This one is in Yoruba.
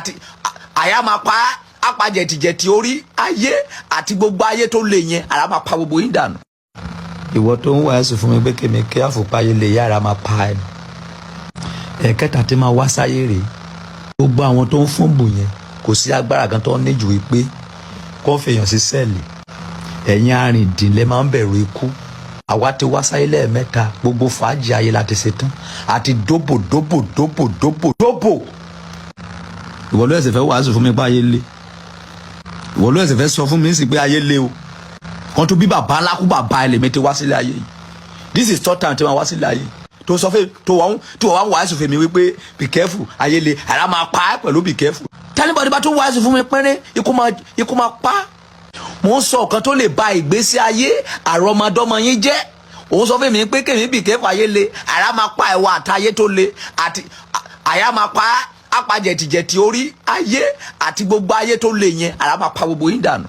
àti àyà máa pa apàjẹ̀tìjẹ̀tì orí ayé àti gbogbo ayé tó lè yẹn ara máa pa gbogbo yín dànù. ìwọ tó ń wàásù fún mi pé kèmí kí àfòpáyé lè yára máa pa ẹ. ẹ̀kẹta tí máa wá sáyé rèé gbogbo àwọn tó ń fún bù yẹn kò sí agbára kan tó ní jù wípé kó fèèyàn sí sẹ́ẹ̀lì. ẹ̀yin arìndínlẹ̀ máa ń bẹ̀rù ikú. àwa ti wá sáyé lẹ́ẹ̀mẹ́ta gbogbo fàájì ayé la ti ṣe tán àti dóbò. ìwọ ló ẹsẹ̀ fẹ́ wàásù fún mi pé ayé le. ìwọ ló ẹsẹ̀ fẹ́ sọ fún mi sí pé ayé le o. kan tó bí bàbá ńlá kú bàbá ẹlẹ́mẹ́ ti wá sílé ayé yìí. this is third time tí wọ́n wá sílé ayé tó sọ fún tó wà ń wàásù fún mi wípé be careful ayé le ara máa pa á pẹ̀lú be careful. tẹ́lifọ̀dì bá tó wàásù fún mi pẹ́rẹ́ ikú máa pa á. mo ń sọ ọ̀kan tó lè ba ìgbésí ayé àrọ́mọdọ́mọ yín jẹ́. òun sọ fún mi pé kèmí be careful ayé le ara máa pa ẹ̀wọ̀ àtayé tó le àti àyà máa pa apàjẹ̀tìjẹ̀tì orí ayé àti gbogbo ayé tó le yẹn ara máa pa gbogbo yín dànù.